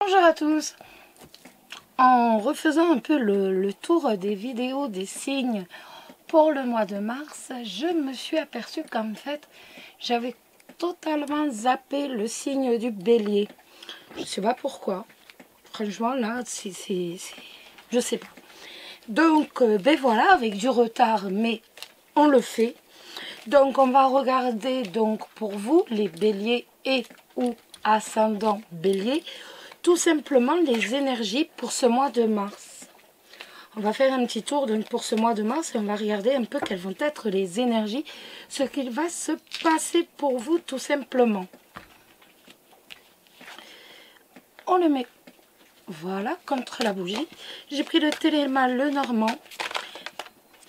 Bonjour à tous. En refaisant un peu le tour des vidéos des signes pour le mois de mars, je me suis aperçue qu'en fait, j'avais totalement zappé le signe du bélier. Je ne sais pas pourquoi. Franchement, là, je sais pas. Donc, ben voilà, avec du retard, mais on le fait. Donc, on va regarder donc pour vous, les béliers et ou ascendant bélier, tout simplement les énergies pour ce mois de mars. On va faire un petit tour donc pour ce mois de mars et on va regarder un peu quelles vont être les énergies, ce qu'il va se passer pour vous tout simplement. On le met, voilà, contre la bougie. J'ai pris le Téléma le Normand.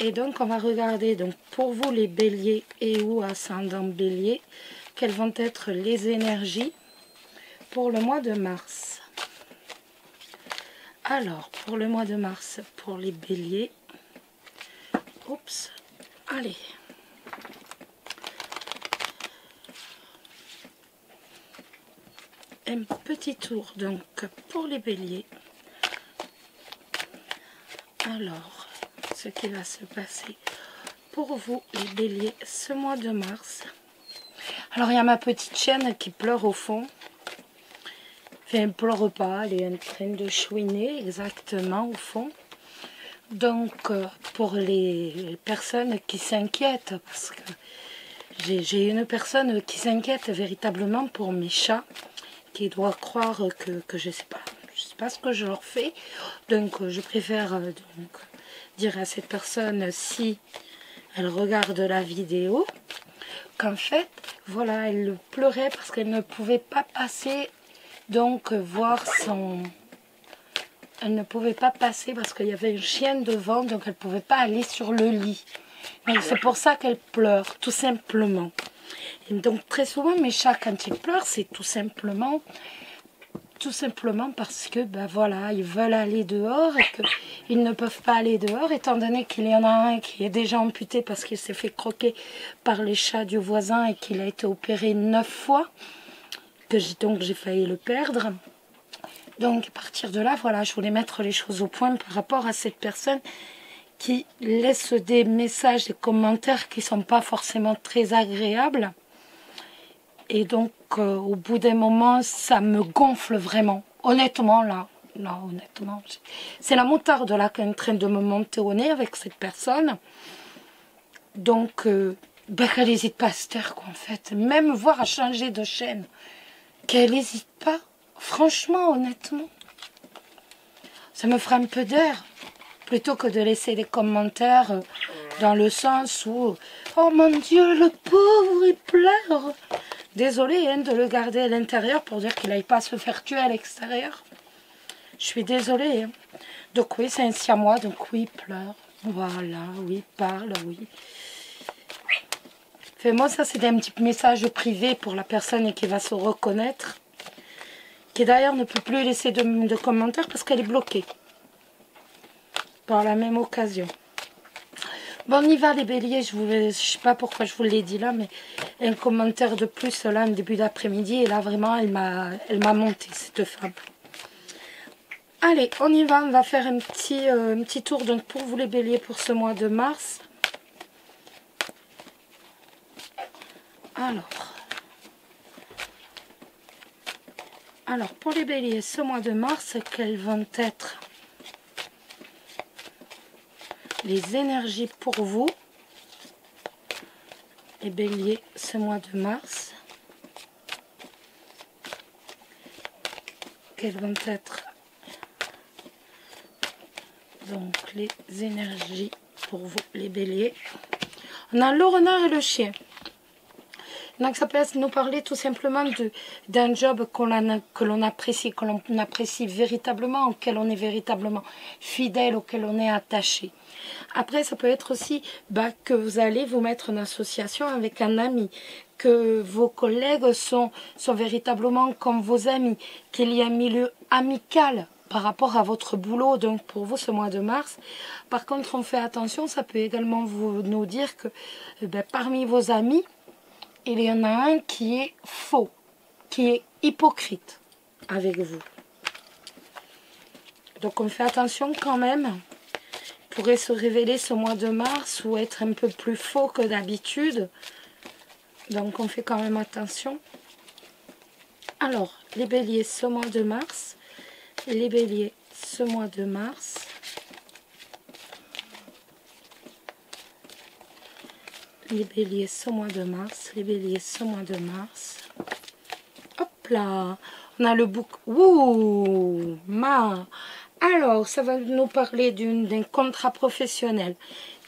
Et donc on va regarder donc pour vous les béliers et ou ascendant bélier, quelles vont être les énergies pour le mois de mars. Alors, pour le mois de mars, pour les béliers, oups, allez. Un petit tour, donc, pour les béliers. Alors, ce qui va se passer pour vous, les béliers, ce mois de mars. Alors, il y a ma petite chienne qui pleure au fond. Enfin, elle ne pleure pas, elle est en train de chouiner exactement au fond. Donc, pour les personnes qui s'inquiètent, parce que j'ai une personne qui s'inquiète véritablement pour mes chats, qui doit croire que je sais pas ce que je leur fais. Donc, je préfère donc, dire à cette personne, si elle regarde la vidéo, qu'en fait, voilà, elle pleurait parce qu'elle ne pouvait pas passer, donc voir son... Elle ne pouvait pas passer parce qu'il y avait une chienne devant, donc elle ne pouvait pas aller sur le lit. C'est pour ça qu'elle pleure, tout simplement. Et donc très souvent, mes chats, quand ils pleurent, c'est tout simplement parce que, ben voilà, ils veulent aller dehors et qu'ils ne peuvent pas aller dehors, étant donné qu'il y en a un qui est déjà amputé parce qu'il s'est fait croquer par les chats du voisin et qu'il a été opéré 9 fois, donc j'ai failli le perdre. Donc, à partir de là, voilà, je voulais mettre les choses au point par rapport à cette personne qui laisse des messages, des commentaires qui ne sont pas forcément très agréables. Et donc, au bout d'un moment, ça me gonfle vraiment. Honnêtement, là honnêtement, c'est la moutarde là qui est en train de me monter au nez avec cette personne. Donc, ben, qu'elle n'hésite pas à se taire, quoi, en fait. Même voir à changer de chaîne. Qu'elle n'hésite pas. Franchement, honnêtement, ça me fera un peu d'air, plutôt que de laisser des commentaires dans le sens où « Oh mon Dieu, le pauvre, il pleure !» Désolée hein, de le garder à l'intérieur pour dire qu'il n'aille pas se faire tuer à l'extérieur. Je suis désolée. Hein. Donc oui, c'est un siamois, donc oui, il pleure. Voilà, oui, il parle, oui. Enfin, moi, ça, c'est un petit message privé pour la personne qui va se reconnaître. Qui d'ailleurs ne peut plus laisser de commentaires parce qu'elle est bloquée. Par la même occasion. Bon, on y va les béliers, je sais pas pourquoi je vous l'ai dit là, mais un commentaire de plus là, en début d'après-midi, et là vraiment, elle m'a monté, cette femme. Allez, on y va, on va faire un petit tour donc pour vous les béliers pour ce mois de mars. Alors, pour les béliers, ce mois de mars, quelles vont être les énergies pour vous, les béliers, ce mois de mars? Quelles vont être donc les énergies pour vous, les béliers? On a le renard et le chien. Donc ça peut nous parler tout simplement d'un job que l'on apprécie véritablement, auquel on est véritablement fidèle, auquel on est attaché. Après, ça peut être aussi que vous allez vous mettre en association avec un ami, que vos collègues sont véritablement comme vos amis, qu'il y a un milieu amical par rapport à votre boulot, donc pour vous ce mois de mars. Par contre, on fait attention, ça peut également nous dire que parmi vos amis, il y en a un qui est faux, qui est hypocrite avec vous. Donc on fait attention quand même. Il pourrait se révéler ce mois de mars ou être un peu plus faux que d'habitude. Donc on fait quand même attention. Alors, les béliers ce mois de mars. Les béliers ce mois de mars. Les béliers ce mois de mars. Les béliers ce mois de mars. Hop là. On a le bouc. Ouh, alors, ça va nous parler d'un contrat professionnel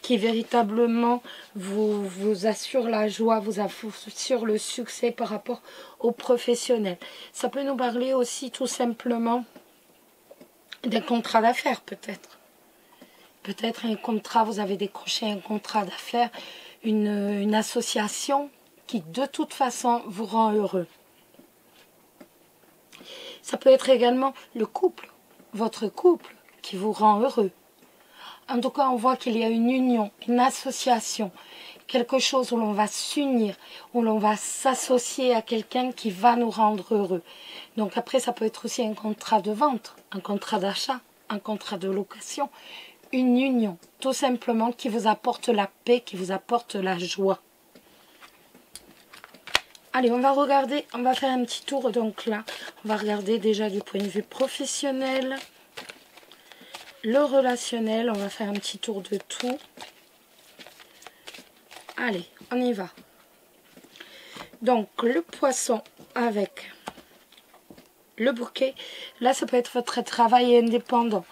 qui véritablement vous assure la joie, vous assure le succès par rapport aux professionnels. Ça peut nous parler aussi tout simplement d'un contrat d'affaires peut-être. Peut-être un contrat, vous avez décroché un contrat d'affaires, une association qui de toute façon vous rend heureux. Ça peut être également le couple, votre couple qui vous rend heureux. En tout cas, on voit qu'il y a une union, une association, quelque chose où l'on va s'unir, où l'on va s'associer à quelqu'un qui va nous rendre heureux. Donc après, ça peut être aussi un contrat de vente, un contrat d'achat, un contrat de location, une union, tout simplement, qui vous apporte la paix, qui vous apporte la joie. Allez, on va regarder, on va faire un petit tour. Donc là, on va regarder déjà du point de vue professionnel, le relationnel. On va faire un petit tour de tout. Allez, on y va. Donc, le poisson avec le bouquet. Là, ça peut être votre travail indépendant.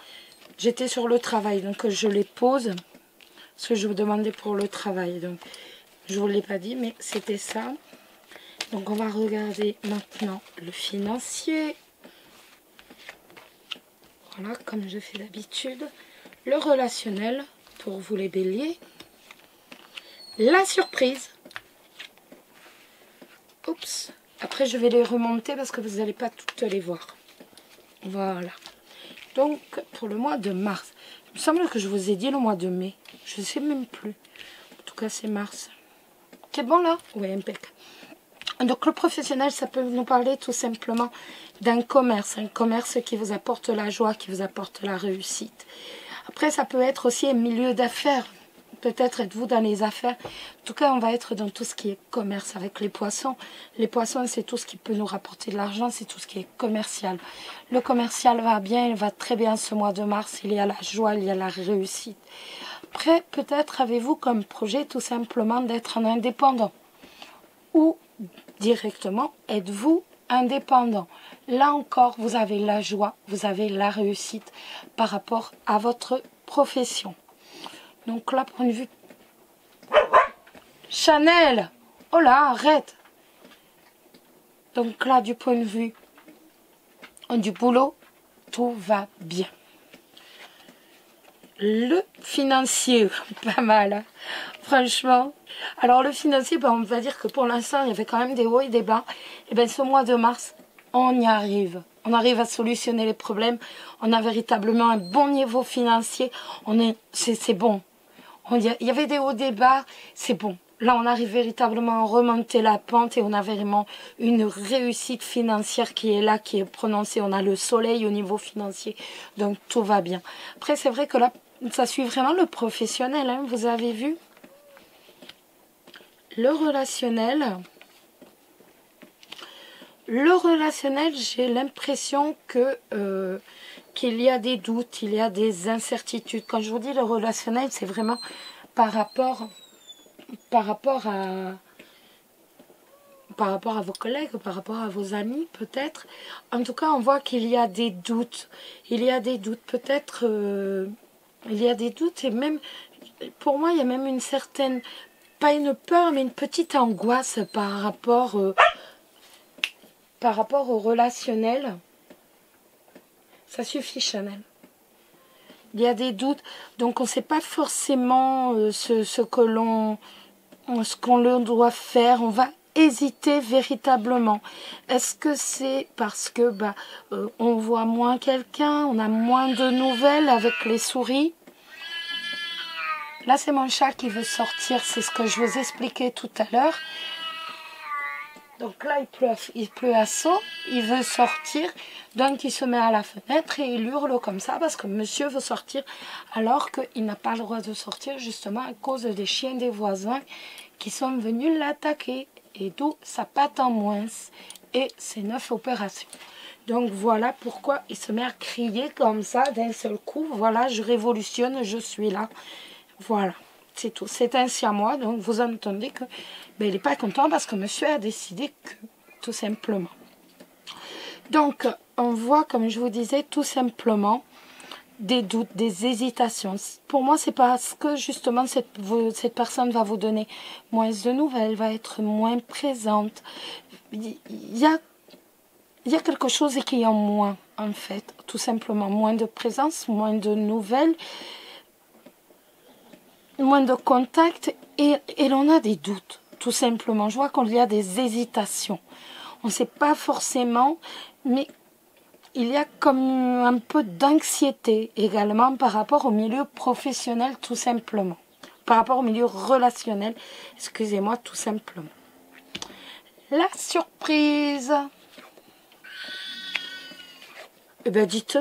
J'étais sur le travail, donc je les pose. Ce que je vous demandais pour le travail. Donc, je ne vous l'ai pas dit, mais c'était ça. Donc on va regarder maintenant le financier. Voilà, comme je fais d'habitude. Le relationnel pour vous les béliers. La surprise. Oups. Après je vais les remonter parce que vous n'allez pas toutes les voir. Voilà. Donc pour le mois de mars. Il me semble que je vous ai dit le mois de mai. Je ne sais même plus. En tout cas c'est mars. C'est bon là? Oui, impeccable. Donc le professionnel, ça peut nous parler tout simplement d'un commerce. Un commerce qui vous apporte la joie, qui vous apporte la réussite. Après, ça peut être aussi un milieu d'affaires. Peut-être êtes-vous dans les affaires. En tout cas, on va être dans tout ce qui est commerce avec les poissons. Les poissons, c'est tout ce qui peut nous rapporter de l'argent. C'est tout ce qui est commercial. Le commercial va bien, il va très bien ce mois de mars. Il y a la joie, il y a la réussite. Après, peut-être avez-vous comme projet tout simplement d'être un indépendant. Ou directement, êtes-vous indépendant? Là encore, vous avez la joie, vous avez la réussite par rapport à votre profession. Donc là, point de vue... Chanel! Oh là, arrête! Donc là, du point de vue du boulot, tout va bien. Le financier, pas mal, hein, franchement. Alors le financier, ben, on va dire que pour l'instant, il y avait quand même des hauts et des bas. Et bien ce mois de mars, on y arrive. On arrive à solutionner les problèmes. On a véritablement un bon niveau financier. C'est bon. Il y avait des hauts, des bas, c'est bon. Là, on arrive véritablement à remonter la pente et on a vraiment une réussite financière qui est là, qui est prononcée. On a le soleil au niveau financier, donc tout va bien. Après, c'est vrai que là, ça suit vraiment le professionnel, hein, vous avez vu. Le relationnel, j'ai l'impression que qu'il y a des doutes, il y a des incertitudes. Quand je vous dis le relationnel, c'est vraiment par rapport à vos collègues, par rapport à vos amis peut-être. En tout cas, on voit qu'il y a des doutes. Il y a des doutes, peut-être... il y a des doutes et même, pour moi, il y a même une certaine... Pas une peur, mais une petite angoisse par rapport au relationnel. Ça suffit, Chanel. Il y a des doutes, donc on ne sait pas forcément ce qu'on doit faire. On va hésiter véritablement. Est-ce que c'est parce que on voit moins quelqu'un, on a moins de nouvelles avec les souris? Là, c'est mon chat qui veut sortir, c'est ce que je vous expliquais tout à l'heure. Donc là, il pleut à seau, il veut sortir, donc il se met à la fenêtre et il hurle comme ça parce que monsieur veut sortir alors qu'il n'a pas le droit de sortir justement à cause des chiens des voisins qui sont venus l'attaquer. Et d'où sa patte en moins et ses 9 opérations. Donc voilà pourquoi il se met à crier comme ça d'un seul coup. Voilà, je révolutionne, je suis là. Voilà. C'est tout. C'est ainsi à moi. Donc, vous entendez que il n'est pas content parce que monsieur a décidé que, tout simplement. Donc, on voit, comme je vous disais, tout simplement, des doutes, des hésitations. Pour moi, c'est parce que, justement, cette personne va vous donner moins de nouvelles, va être moins présente. Il y a quelque chose qui est en moins, en fait. Tout simplement. Moins de présence, moins de nouvelles, moins de contact et l'on a des doutes, tout simplement. Je vois qu'il y a des hésitations. On ne sait pas forcément, mais il y a comme un peu d'anxiété également par rapport au milieu professionnel, tout simplement. Par rapport au milieu relationnel, excusez-moi, tout simplement. La surprise. Eh bien, dites,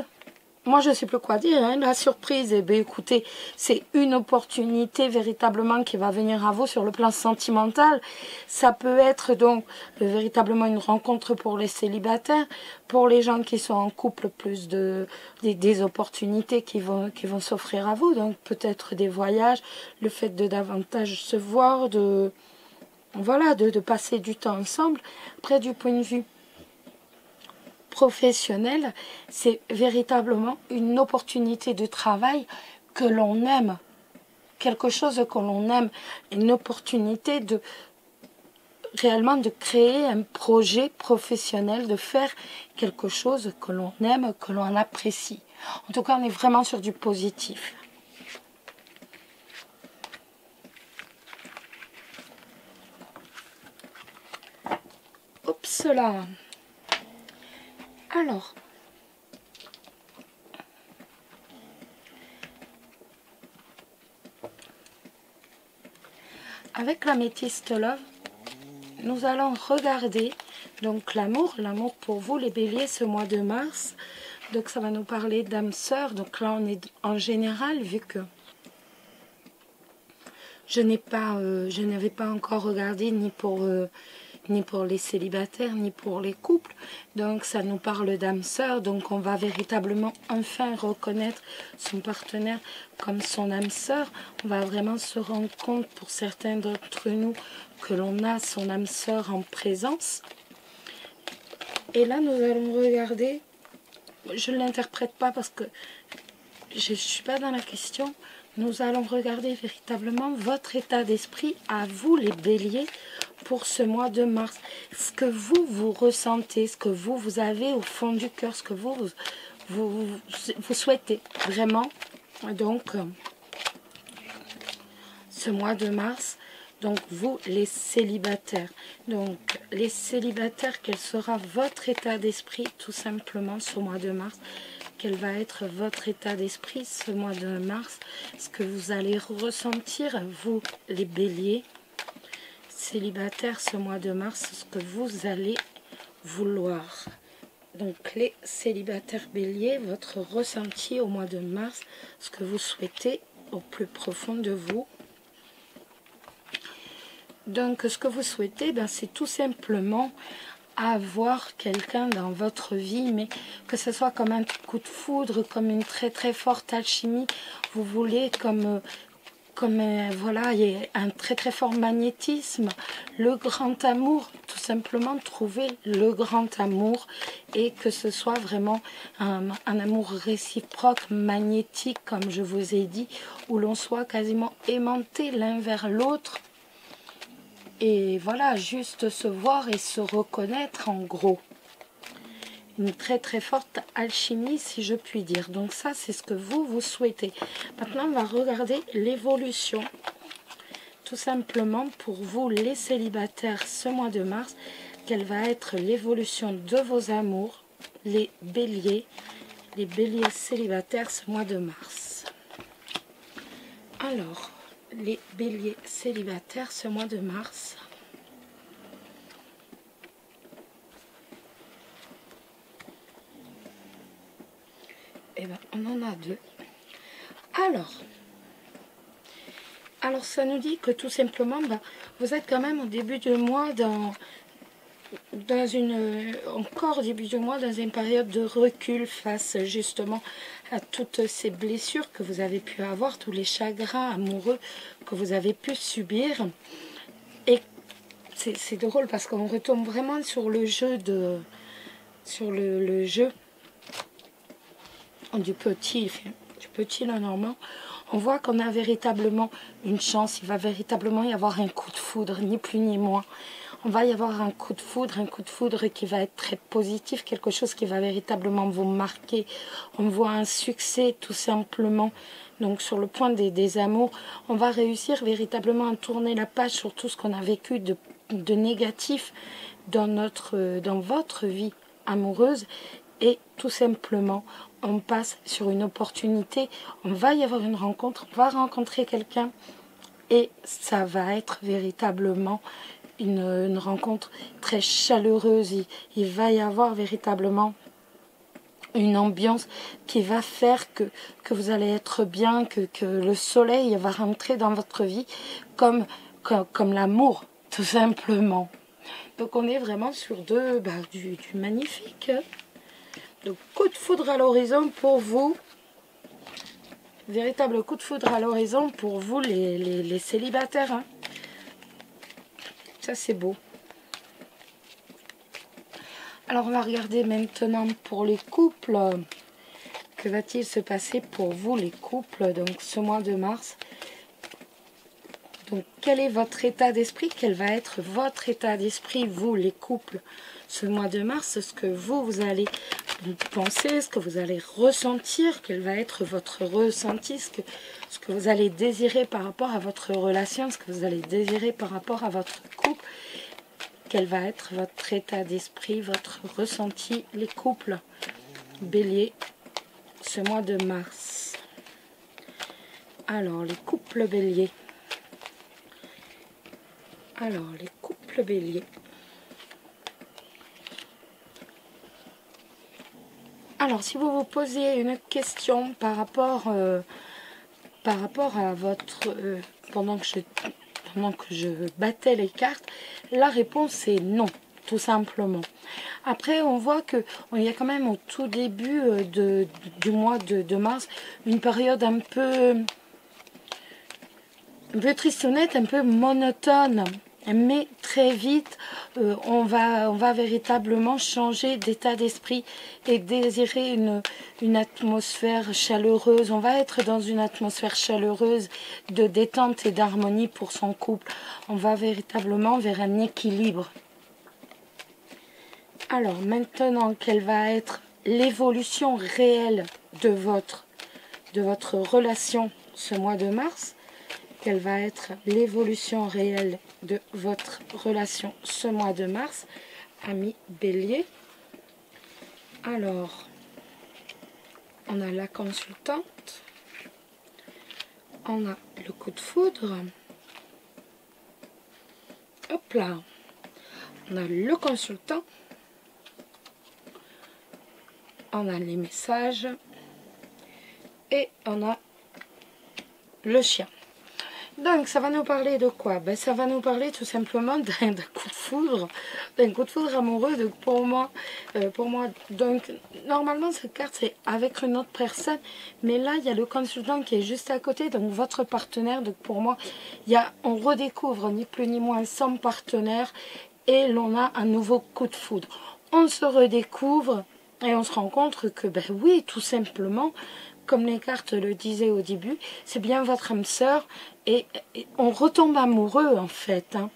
moi je ne sais plus quoi dire, hein. La surprise, eh bien, écoutez, c'est une opportunité véritablement qui va venir à vous sur le plan sentimental. Ça peut être donc véritablement une rencontre pour les célibataires, pour les gens qui sont en couple, plus des opportunités qui vont s'offrir à vous. Donc peut-être des voyages, le fait de davantage se voir, de passer du temps ensemble. Après, du point de vue professionnel, c'est véritablement une opportunité de travail que l'on aime, quelque chose que l'on aime, une opportunité de réellement de créer un projet professionnel, de faire quelque chose que l'on aime, que l'on apprécie. En tout cas, on est vraiment sur du positif. Oups là. Alors, avec l'améthyste love, nous allons regarder donc l'amour pour vous les béliers ce mois de mars. Donc ça va nous parler d'âme sœur. Donc là on est en général, vu que je n'avais pas encore regardé ni pour les célibataires, ni pour les couples. Donc ça nous parle d'âme sœur. Donc on va véritablement enfin reconnaître son partenaire comme son âme sœur. On va vraiment se rendre compte pour certains d'entre nous que l'on a son âme sœur en présence. Et là nous allons regarder, je ne l'interprète pas parce que je ne suis pas dans la question. Nous allons regarder véritablement votre état d'esprit à vous les béliers pour ce mois de mars. Ce que vous ressentez, ce que vous avez au fond du cœur, ce que vous souhaitez vraiment. Donc, ce mois de mars, donc vous les célibataires. Donc les célibataires, quel sera votre état d'esprit tout simplement ce mois de mars? Quel va être votre état d'esprit ce mois de mars? Ce que vous allez ressentir, vous les béliers célibataires ce mois de mars, ce que vous allez vouloir. Donc les célibataires béliers, votre ressenti au mois de mars, ce que vous souhaitez au plus profond de vous. Donc ce que vous souhaitez, c'est tout simplement avoir quelqu'un dans votre vie, mais que ce soit comme un coup de foudre, comme une très très forte alchimie. Vous voulez voilà, il y a un très très fort magnétisme, le grand amour, tout simplement trouver le grand amour et que ce soit vraiment un amour réciproque, magnétique, comme je vous ai dit, où l'on soit quasiment aimanté l'un vers l'autre. Et voilà, juste se voir et se reconnaître en gros. Une très très forte alchimie si je puis dire. Donc ça c'est ce que vous souhaitez. Maintenant on va regarder l'évolution. Tout simplement pour vous les célibataires ce mois de mars. Quelle va être l'évolution de vos amours, les béliers célibataires ce mois de mars. Alors, les béliers célibataires ce mois de mars. Et ben, on en a 2. Alors ça nous dit que tout simplement, ben, vous êtes quand même au début du mois encore début du mois, dans une période de recul face justement à toutes ces blessures que vous avez pu avoir, tous les chagrins amoureux que vous avez pu subir. Et c'est drôle parce qu'on retombe vraiment sur le jeu le jeu du petit Lenormand. On voit qu'on a véritablement une chance, il va véritablement y avoir un coup de foudre, ni plus ni moins. On va y avoir un coup de foudre qui va être très positif, quelque chose qui va véritablement vous marquer. On voit un succès tout simplement. Donc sur le point des amours, on va réussir véritablement à tourner la page sur tout ce qu'on a vécu de négatif dans votre vie amoureuse. Et tout simplement, on passe sur une opportunité, on va y avoir une rencontre, on va rencontrer quelqu'un et ça va être véritablement une rencontre très chaleureuse. Il va y avoir véritablement une ambiance qui va faire que vous allez être bien, que le soleil va rentrer dans votre vie comme l'amour, tout simplement. Donc on est vraiment sur du magnifique. Donc coup de foudre à l'horizon pour vous. Véritable coup de foudre à l'horizon pour vous les célibataires. Hein. Ça c'est beau. Alors on va regarder maintenant pour les couples. Que va-t-il se passer pour vous les couples, donc ce mois de mars? Donc quel est votre état d'esprit? Quel va être votre état d'esprit, vous les couples, ce mois de mars? Ce que vous allez penser, ce que vous allez ressentir, quel va être votre ressenti, ce que vous allez désirer par rapport à votre relation, ce que vous allez désirer par rapport à votre couple, quel va être votre état d'esprit, votre ressenti, les couples Bélier, ce mois de mars. Alors, les couples Bélier. Alors, les couples Bélier. Alors, si vous vous posez une question par rapport à votre... pendant que je battais les cartes, la réponse est non, tout simplement. Après, on voit qu'il y a quand même au tout début du mois de mars, une période un peu tristonnette, un peu monotone. Mais très vite, on va véritablement changer d'état d'esprit et désirer une atmosphère chaleureuse. On va être dans une atmosphère chaleureuse de détente et d'harmonie pour son couple. On va véritablement vers un équilibre. Alors maintenant, quelle va être l'évolution réelle de votre relation ce mois de mars? Quelle va être l'évolution réelle de votre relation ce mois de mars, amis Bélier? Alors, on a la consultante, on a le coup de foudre, hop là, on a le consultant, on a les messages et on a le chien. Donc, ça va nous parler de quoi? Ben, ça va nous parler tout simplement d'un coup de foudre amoureux. Donc, pour moi, donc, normalement, cette carte, c'est avec une autre personne. Mais là, il y a le consultant qui est juste à côté, donc votre partenaire. Donc, pour moi, on redécouvre ni plus ni moins son partenaire et l'on a un nouveau coup de foudre. On se redécouvre et on se rend compte que, ben oui, tout simplement, comme les cartes le disaient au début, c'est bien votre âme sœur et on retombe amoureux en fait. Hein.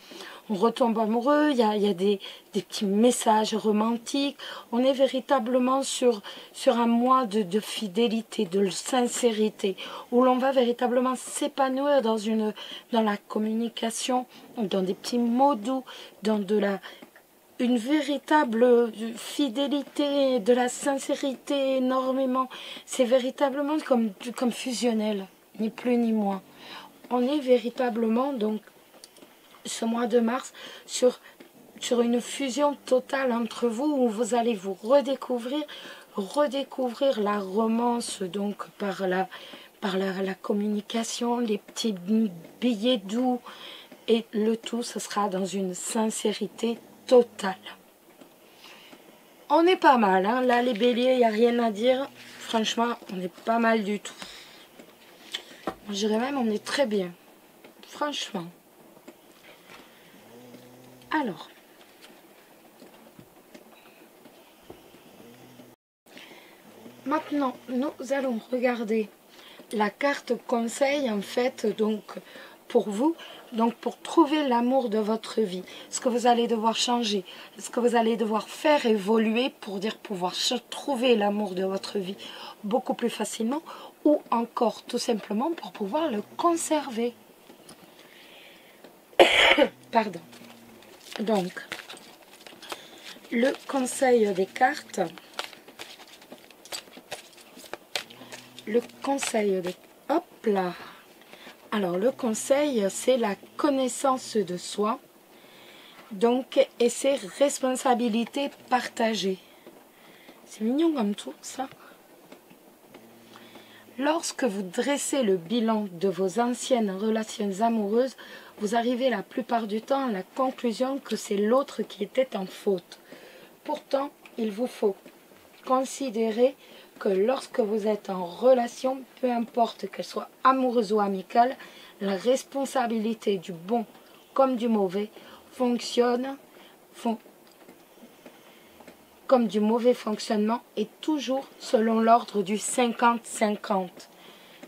On retombe amoureux, il y a des petits messages romantiques. On est véritablement sur un mois de fidélité, de sincérité, où l'on va véritablement s'épanouir dans la communication, dans des petits mots doux, dans une véritable fidélité, de la sincérité énormément. C'est véritablement comme fusionnel, ni plus ni moins. On est véritablement, donc, ce mois de mars, sur une fusion totale entre vous, où vous allez vous redécouvrir, redécouvrir la romance donc par la communication, les petits billets doux, et le tout, ce sera dans une sincérité totale. On est pas mal, hein. Là les béliers, il n'y a rien à dire. Franchement, on est pas mal du tout. Je dirais même, on est très bien. Franchement. Alors. Maintenant, nous allons regarder la carte conseil, en fait, donc pour vous. Donc pour trouver l'amour de votre vie, ce que vous allez devoir changer, ce que vous allez devoir faire évoluer pour pouvoir trouver l'amour de votre vie beaucoup plus facilement, ou encore tout simplement pour pouvoir le conserver. Pardon. Donc, le conseil des cartes, le conseil des... Hop là. Alors, le conseil, c'est la connaissance de soi, donc, et ses responsabilités partagées. C'est mignon comme tout, ça. Lorsque vous dressez le bilan de vos anciennes relations amoureuses, vous arrivez la plupart du temps à la conclusion que c'est l'autre qui était en faute. Pourtant, il vous faut considérer que lorsque vous êtes en relation, peu importe qu'elle soit amoureuse ou amicale, la responsabilité du bon comme du mauvais comme du mauvais fonctionnement est toujours selon l'ordre du 50-50.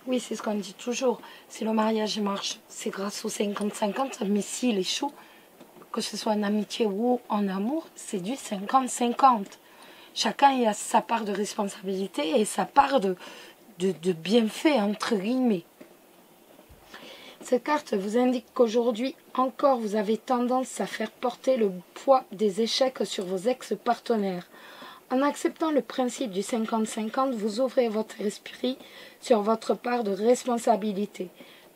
Oui, c'est ce qu'on dit toujours. Si le mariage marche, c'est grâce au 50-50, mais s'il échoue, que ce soit en amitié ou en amour, c'est du 50-50. Chacun a sa part de responsabilité et sa part de bienfait, entre guillemets. Cette carte vous indique qu'aujourd'hui encore vous avez tendance à faire porter le poids des échecs sur vos ex-partenaires. En acceptant le principe du 50-50, vous ouvrez votre esprit sur votre part de responsabilité,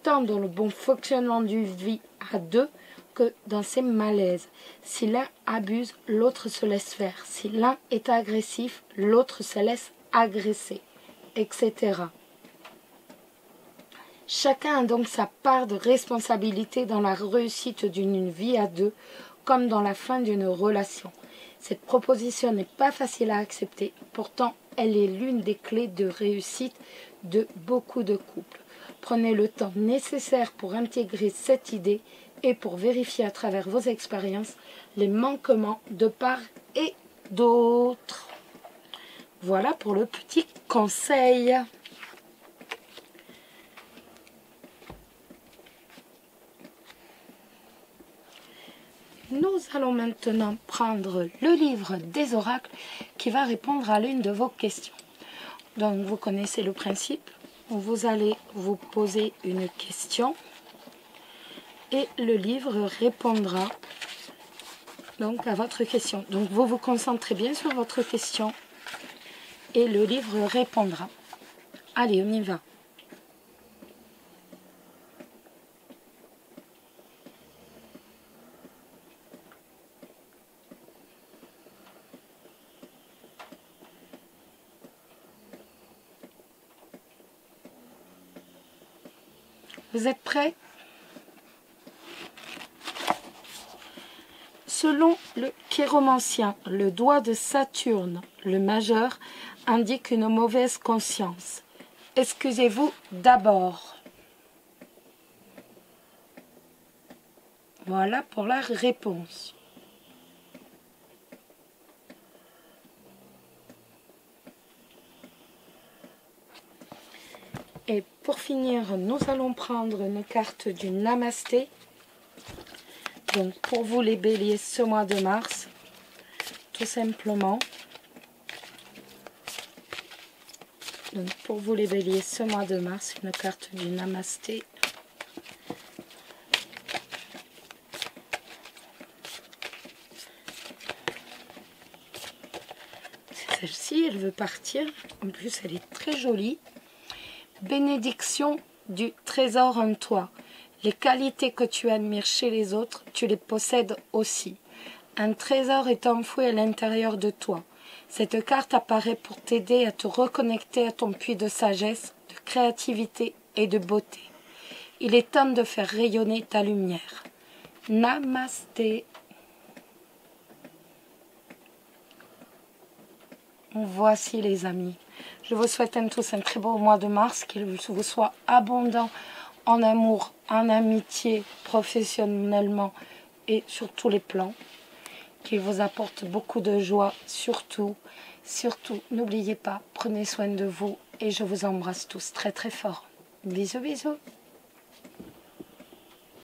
tant dans le bon fonctionnement du vie à deux que dans ses malaises. Si l'un abuse, l'autre se laisse faire. Si l'un est agressif, l'autre se laisse agresser, etc. Chacun a donc sa part de responsabilité dans la réussite d'une vie à deux, comme dans la fin d'une relation. Cette proposition n'est pas facile à accepter, pourtant elle est l'une des clés de réussite de beaucoup de couples. Prenez le temps nécessaire pour intégrer cette idée et pour vérifier à travers vos expériences les manquements de part et d'autre. Voilà pour le petit conseil. Nous allons maintenant prendre le livre des oracles qui va répondre à l'une de vos questions. Donc vous connaissez le principe. Vous allez vous poser une question et le livre répondra donc à votre question. Donc vous vous concentrez bien sur votre question et le livre répondra. Allez, on y va. Vous êtes prêts? Selon le chiromancien, le doigt de Saturne, le majeur, indique une mauvaise conscience. Excusez-vous d'abord. Voilà pour la réponse. Et pour finir, nous allons prendre une carte du Namasté. Donc pour vous les béliers ce mois de mars, tout simplement. Donc pour vous les béliers ce mois de mars, une carte du Namasté. C'est celle-ci, elle veut partir. En plus, elle est très jolie. Bénédiction du trésor en toi. Les qualités que tu admires chez les autres, tu les possèdes aussi. Un trésor est enfoui à l'intérieur de toi. Cette carte apparaît pour t'aider à te reconnecter à ton puits de sagesse, de créativité et de beauté. Il est temps de faire rayonner ta lumière. Namasté. Voici les amis. Je vous souhaite à tous un très beau mois de mars, qu'il vous soit abondant en amour, en amitié, professionnellement et sur tous les plans. Qu'il vous apporte beaucoup de joie, surtout, n'oubliez pas, prenez soin de vous et je vous embrasse tous très très fort. Bisous bisous.